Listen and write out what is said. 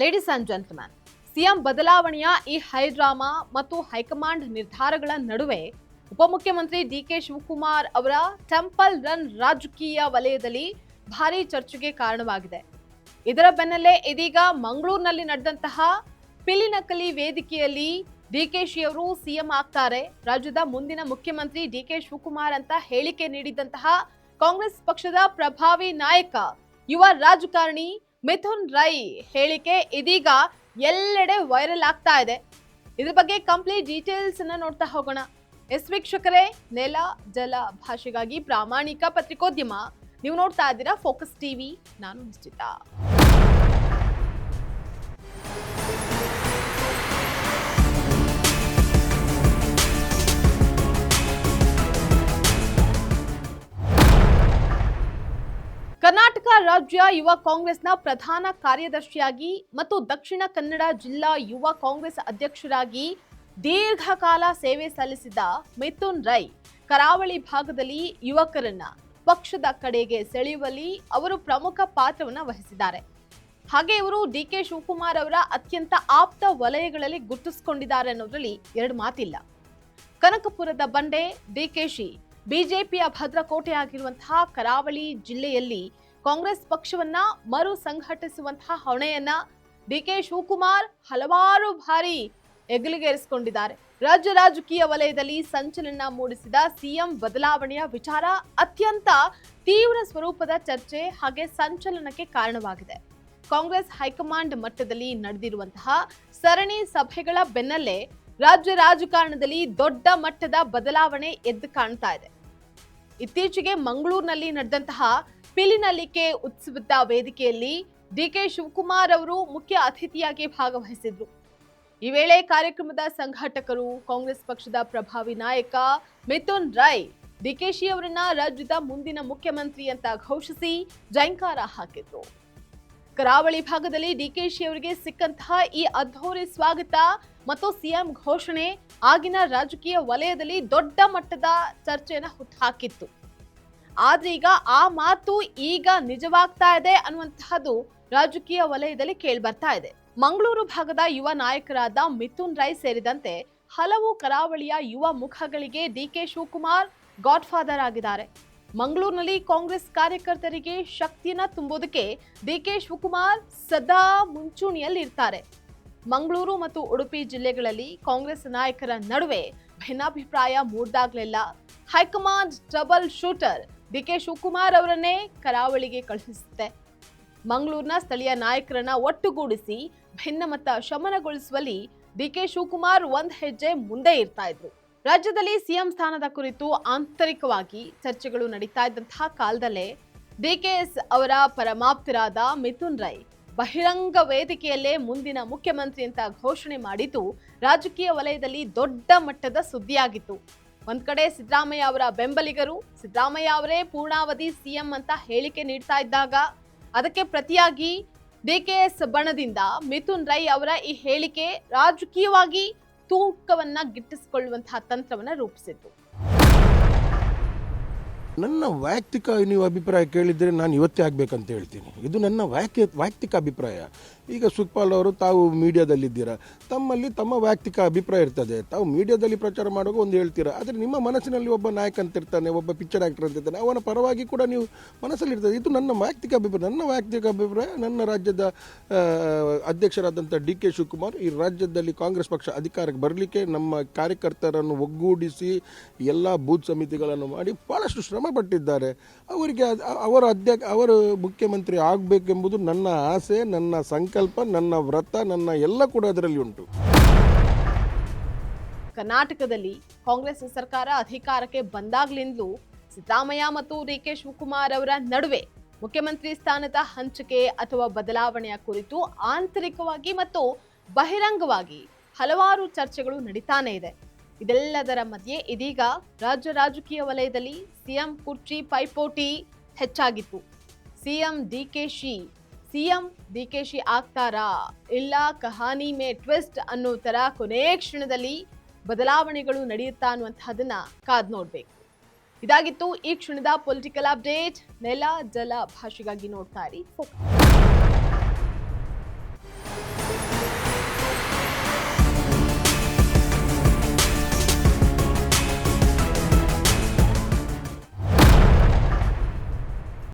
Ladies and gentleman, CM ಬದಲಾವಣೆಯ ಈ high drama ಮತ್ತು ಹೈಕಮಾಂಡ್ ನಿರ್ಧಾರಗಳ ನಡುವೆ ಉಪಮುಖ್ಯಮಂತ್ರಿ ಡಿಕೆ ಶಿವಕುಮಾರ್ ಅವರ ಟೆಂಪಲ್ ರನ್ ರಾಜಕೀಯ ವಲಯದಲ್ಲಿ ಭಾರೀ ಚರ್ಚೆಗೆ ಕಾರಣವಾಗಿದೆ. ಇದರ ಬೆನ್ನಲ್ಲೇ ಇದೀಗ ಮಂಗಳೂರಿನಲ್ಲಿ ನಡೆದಂತಹ ಪಿಲಿನಕಲಿ ವೇದಿಕೆಯಲ್ಲಿ ಡಿಕೆಶಿ ಅವರು ಸಿಎಂ ಆಗ್ತಾರೆ, ರಾಜ್ಯದ ಮುಂದಿನ ಮುಖ್ಯಮಂತ್ರಿ ಡಿಕೆ ಶಿವಕುಮಾರ್ ಅಂತ ಹೇಳಿಕೆ ನೀಡಿದಂತಹ ಕಾಂಗ್ರೆಸ್ ಪಕ್ಷದ ಪ್ರಭಾವಿ ನಾಯಕ ಯುವ ರಾಜಕಾರಣಿ ಮಿಥುನ್ ರೈ ಹೇಳಿಕೆ ಇದೀಗ ಎಲ್ಲೆಡೆ ವೈರಲ್ ಆಗ್ತಾ ಇದೆ. ಇದ್ರ ಬಗ್ಗೆ ಕಂಪ್ಲೀಟ್ ಡೀಟೇಲ್ಸ್ ಅನ್ನ ನೋಡ್ತಾ ಹೋಗೋಣ. ವೀಕ್ಷಕರೇ, ನೆಲ ಜಲ ಭಾಷೆಗಾಗಿ ಪ್ರಾಮಾಣಿಕ ಪತ್ರಿಕೋದ್ಯಮ. ನೀವು ನೋಡ್ತಾ ಇದ್ದೀರಾ ಫೋಕಸ್ ಟಿವಿ. ನಾನು ನಿಶ್ಚಿತ. ಕರ್ನಾಟಕ ರಾಜ್ಯ ಯುವ ಕಾಂಗ್ರೆಸ್ನ ಪ್ರಧಾನ ಕಾರ್ಯದರ್ಶಿಯಾಗಿ ಮತ್ತು ದಕ್ಷಿಣ ಕನ್ನಡ ಜಿಲ್ಲಾ ಯುವ ಕಾಂಗ್ರೆಸ್ ಅಧ್ಯಕ್ಷರಾಗಿ ದೀರ್ಘಕಾಲ ಸೇವೆ ಸಲ್ಲಿಸಿದ ಮಿಥುನ್ ರೈ ಕರಾವಳಿ ಭಾಗದಲ್ಲಿ ಯುವಕರನ್ನ ಪಕ್ಷದ ಕಡೆಗೆ ಸೆಳೆಯುವಲ್ಲಿ ಅವರು ಪ್ರಮುಖ ಪಾತ್ರವನ್ನು ವಹಿಸಿದ್ದಾರೆ. ಹಾಗೆ ಇವರು ಡಿಕೆ ಶಿವಕುಮಾರ್ ಅವರ ಅತ್ಯಂತ ಆಪ್ತ ವಲಯಗಳಲ್ಲಿ ಗುರುತಿಸಿಕೊಂಡಿದ್ದಾರೆ ಅನ್ನೋದ್ರಲ್ಲಿ ಎರಡು ಮಾತಿಲ್ಲ. ಕನಕಪುರದ ಬಂಡೆ ಡಿಕೆಶಿ ಬಿಜೆಪಿಯ ಭದ್ರಕೋಟೆಯಾಗಿರುವಂತಹ ಕರಾವಳಿ ಜಿಲ್ಲೆಯಲ್ಲಿ ಕಾಂಗ್ರೆಸ್ ಪಕ್ಷವನ್ನ ಮರು ಸಂಘಟಿಸುವಂತಹ ಹೊಣೆಯನ್ನ ಡಿಕೆ ಶಿವಕುಮಾರ್ ಹಲವಾರು ಬಾರಿ ಹೆಗಲಿಗೇರಿಸಿಕೊಂಡಿದ್ದಾರೆ. ರಾಜ್ಯ ರಾಜಕೀಯ ವಲಯದಲ್ಲಿ ಸಂಚಲನ ಮೂಡಿಸಿದ ಸಿಎಂ ಬದಲಾವಣೆಯ ವಿಚಾರ ಅತ್ಯಂತ ತೀವ್ರ ಸ್ವರೂಪದ ಚರ್ಚೆ ಹಾಗೆ ಸಂಚಲನಕ್ಕೆ ಕಾರಣವಾಗಿದೆ. ಕಾಂಗ್ರೆಸ್ ಹೈಕಮಾಂಡ್ ಮಟ್ಟದಲ್ಲಿ ನಡೆದಿರುವಂತಹ ಸರಣಿ ಸಭೆಗಳ ಬೆನ್ನಲ್ಲೇ ರಾಜ್ಯ ರಾಜಕಾರಣದಲ್ಲಿ ದೊಡ್ಡ ಮಟ್ಟದ ಬದಲಾವಣೆ ಎದ್ದು ಕಾಣ್ತಾ ಇದೆ. ಇತ್ತೀಚೆಗೆ ಮಂಗಳೂರಿನಲ್ಲಿ ನಡೆದಂತಹ ಪಿಲಿನಲಿಕೆ ಉತ್ಸವದ ವೇದಿಕೆಯಲ್ಲಿ ಡಿಕೆ ಶಿವಕುಮಾರ್ ಅವರು ಮುಖ್ಯ ಅತಿಥಿಯಾಗಿ ಭಾಗವಹಿಸಿದ್ರು. ಈ ವೇಳೆ ಕಾರ್ಯಕ್ರಮದ ಸಂಘಟಕರು ಕಾಂಗ್ರೆಸ್ ಪಕ್ಷದ ಪ್ರಭಾವಿ ನಾಯಕ ಮಿಥುನ್ ರೈ ಡಿಕೆಶಿ ಅವರನ್ನ ರಾಜ್ಯದ ಮುಂದಿನ ಮುಖ್ಯಮಂತ್ರಿ ಅಂತ ಘೋಷಿಸಿ ಜೈಂಕಾರ ಹಾಕಿದ್ರು. ಕರಾವಳಿ ಭಾಗದಲ್ಲಿ ಡಿಕೆಶಿ ಅವರಿಗೆ ಸಿಕ್ಕಂತಹ ಈ ಅದ್ಧೂರಿ ಸ್ವಾಗತ ಮತ್ತು ಸಿಎಂ ಘೋಷಣೆ ಆಗಿನ ರಾಜಕೀಯ ವಲಯದಲ್ಲಿ ದೊಡ್ಡ ಮಟ್ಟದ ಚರ್ಚೆಯನ್ನು ಹುಟ್ಟುಹಾಕಿತ್ತು. ಆದ್ರೆ ಈಗ ಆ ಮಾತು ಈಗ ನಿಜವಾಗ್ತಾ ಇದೆ ಅನ್ನುವಂತಹದ್ದು ರಾಜಕೀಯ ವಲಯದಲ್ಲಿ ಕೇಳ್ಬರ್ತಾ ಇದೆ. ಮಂಗಳೂರು ಭಾಗದ ಯುವ ನಾಯಕರಾದ ಮಿಥುನ್ ರೈ ಸೇರಿದಂತೆ ಹಲವು ಕರಾವಳಿಯ ಯುವ ಮುಖಗಳಿಗೆ ಡಿಕೆ ಶಿವಕುಮಾರ್ ಗಾಡ್ ಫಾದರ್ ಆಗಿದ್ದಾರೆ. ಮಂಗಳೂರಿನಲ್ಲಿ ಕಾಂಗ್ರೆಸ್ ಕಾರ್ಯಕರ್ತರಿಗೆ ಶಕ್ತಿಯನ್ನ ತುಂಬೋದಕ್ಕೆ ಡಿಕೆ ಶಿವಕುಮಾರ್ ಸದಾ ಮುಂಚೂಣಿಯಲ್ಲಿ ಇರ್ತಾರೆ. ಮಂಗಳೂರು ಮತ್ತು ಉಡುಪಿ ಜಿಲ್ಲೆಗಳಲ್ಲಿ ಕಾಂಗ್ರೆಸ್ ನಾಯಕರ ನಡುವೆ ಭಿನ್ನಾಭಿಪ್ರಾಯ ಮೂಡಿದಾಗಲೆಲ್ಲ high command trouble shooter DK Shivakumar ಅವರನ್ನೇ ಕರಾವಳಿಗೆ ಕಳುಹಿಸುತ್ತೆ. ಮಂಗಳೂರಿನ ಸ್ಥಳೀಯ ನಾಯಕರನ್ನ ಒಟ್ಟುಗೂಡಿಸಿ ಭಿನ್ನಮತ ಶಮನಗೊಳಿಸುವಲ್ಲಿ ಡಿಕೆ ಶಿವಕುಮಾರ್ ಒಂದ್ ಹೆಜ್ಜೆ ಮುಂದೆ ಇರ್ತಾ ಇದ್ರು. ರಾಜ್ಯದಲ್ಲಿ ಸಿಎಂ ಸ್ಥಾನದ ಕುರಿತು ಆಂತರಿಕವಾಗಿ ಚರ್ಚೆಗಳು ನಡೀತಾ ಇದ್ದಂತಹ ಕಾಲದಲ್ಲೇ ಡಿಕೆಎಸ್ ಅವರ ಪರಮಾಪ್ತರಾದ ಮಿಥುನ್ ರೈ ಬಹಿರಂಗ ವೇದಿಕೆಯಲ್ಲೇ ಮುಂದಿನ ಮುಖ್ಯಮಂತ್ರಿ ಅಂತ ಘೋಷಣೆ ಮಾಡಿದ್ದು ರಾಜಕೀಯ ವಲಯದಲ್ಲಿ ದೊಡ್ಡ ಮಟ್ಟದ ಸುದ್ದಿಯಾಗಿತ್ತು. ಒಂದ್ ಕಡೆ ಸಿದ್ದರಾಮಯ್ಯ ಅವರ ಬೆಂಬಲಿಗರು ಸಿದ್ದರಾಮಯ್ಯ ಅವರೇ ಪೂರ್ಣಾವಧಿ ಸಿಎಂ ಅಂತ ಹೇಳಿಕೆ ನೀಡ್ತಾ ಇದ್ದಾಗ ಅದಕ್ಕೆ ಪ್ರತಿಯಾಗಿ ಡಿಕೆಎಸ್ ಬಣದಿಂದ ಮಿಥುನ್ ರೈ ಅವರ ಈ ಹೇಳಿಕೆ ರಾಜಕೀಯವಾಗಿ ತೂಕವನ್ನ ಗಿಟ್ಟಿಸಿಕೊಳ್ಳುವಂತಹ ತಂತ್ರವನ್ನ ರೂಪಿಸಿತ್ತು. ನನ್ನ ವೈಯಕ್ತಿಕ ನೀವು ಅಭಿಪ್ರಾಯ ಕೇಳಿದರೆ ನಾನು ಇವತ್ತೇ ಆಗಬೇಕಂತ ಹೇಳ್ತೀನಿ. ಇದು ನನ್ನ ವೈಯಕ್ತಿಕ ಅಭಿಪ್ರಾಯ. ಈಗ ಸುಖಪಾಲ್ ಅವರು ತಾವು ಮೀಡಿಯಾದಲ್ಲಿದ್ದೀರಾ, ತಮ್ಮಲ್ಲಿ ತಮ್ಮ ವೈಯಕ್ತಿಕ ಅಭಿಪ್ರಾಯ ಇರ್ತದೆ. ತಾವು ಮೀಡಿಯಾದಲ್ಲಿ ಪ್ರಚಾರ ಮಾಡುವಾಗ ಒಂದು ಹೇಳ್ತೀರಾ, ಆದರೆ ನಿಮ್ಮ ಮನಸ್ಸಿನಲ್ಲಿ ಒಬ್ಬ ನಾಯಕ ಅಂತ ಇರ್ತಾನೆ, ಒಬ್ಬ ಪಿಕ್ಚರ್ ಆ್ಯಕ್ಟರ್ ಅಂತ ಇರ್ತಾನೆ, ಅವನ ಪರವಾಗಿ ಕೂಡ ನೀವು ಮನಸ್ಸಲ್ಲಿ ಇರ್ತದೆ. ಇದು ನನ್ನ ವೈಯಕ್ತಿಕ ಅಭಿಪ್ರಾಯ. ನನ್ನ ರಾಜ್ಯದ ಅಧ್ಯಕ್ಷರಾದಂಥ ಡಿಕೆ ಶಿವಕುಮಾರ್ ಈ ರಾಜ್ಯದಲ್ಲಿ ಕಾಂಗ್ರೆಸ್ ಪಕ್ಷ ಅಧಿಕಾರಕ್ಕೆ ಬರಲಿಕ್ಕೆ ನಮ್ಮ ಕಾರ್ಯಕರ್ತರನ್ನು ಒಗ್ಗೂಡಿಸಿ ಎಲ್ಲ ಬೂತ್ ಸಮಿತಿಗಳನ್ನು ಮಾಡಿ ಭಾಳಷ್ಟು ಶ್ರಮ ಪಟ್ಟಿದ್ದಾರೆ. ಅವರಿಗೆ ಅವರು ಮುಖ್ಯಮಂತ್ರಿ ಆಗಬೇಕೆಂಬುದು ನನ್ನ ಆಸೆ, ನನ್ನ ಸಂಕಲ್ಪ, ನನ್ನ ವ್ರತ, ನನ್ನ ಎಲ್ಲ ಕೂಡ ಅದರಲ್ಲಿ ಉಂಟು. ಕರ್ನಾಟಕದಲ್ಲಿ ಕಾಂಗ್ರೆಸ್ ಸರ್ಕಾರ ಅಧಿಕಾರಕ್ಕೆ ಬಂದಾಗ್ಲಿಂದಲೂ ಸಿದ್ದರಾಮಯ್ಯ ಮತ್ತು ಡಿಕೆ ಶಿವಕುಮಾರ್ ಅವರ ನಡುವೆ ಮುಖ್ಯಮಂತ್ರಿ ಸ್ಥಾನದ ಹಂಚಿಕೆ ಅಥವಾ ಬದಲಾವಣೆಯ ಕುರಿತು ಆಂತರಿಕವಾಗಿ ಮತ್ತು ಬಹಿರಂಗವಾಗಿ ಹಲವಾರು ಚರ್ಚೆಗಳು ನಡೀತಾನೆ ಇದೆ. ಇದೆಲ್ಲದರ ಮಧ್ಯೆ ಇದೀಗ ರಾಜ್ಯ ರಾಜಕೀಯ ವಲಯದಲ್ಲಿ ಸಿಎಂ ಕುರ್ಚಿ ಪೈಪೋಟಿ ಹೆಚ್ಚಾಗಿತ್ತು. ಸಿಎಂ ಡಿಕೆಶಿ ಆಗ್ತಾರಾ ಇಲ್ಲ ಕಹಾನಿ ಮೇ ಟ್ವಿಸ್ಟ್ ಅನ್ನೋ ತರ ಕೊನೆ ಕ್ಷಣದಲ್ಲಿ ಬದಲಾವಣೆಗಳು ನಡೆಯುತ್ತಾ ಅನ್ನುವಂತಹದನ್ನ ಕಾದ್ ನೋಡ್ಬೇಕು. ಇದಾಗಿತ್ತು ಈ ಕ್ಷಣದ ಪೊಲಿಟಿಕಲ್ ಅಪ್ಡೇಟ್. ನೆಲ ಜಲ ಭಾಷೆಗಾಗಿ ನೋಡ್ತಾ ಇರಿ ಫೋಕಸ್.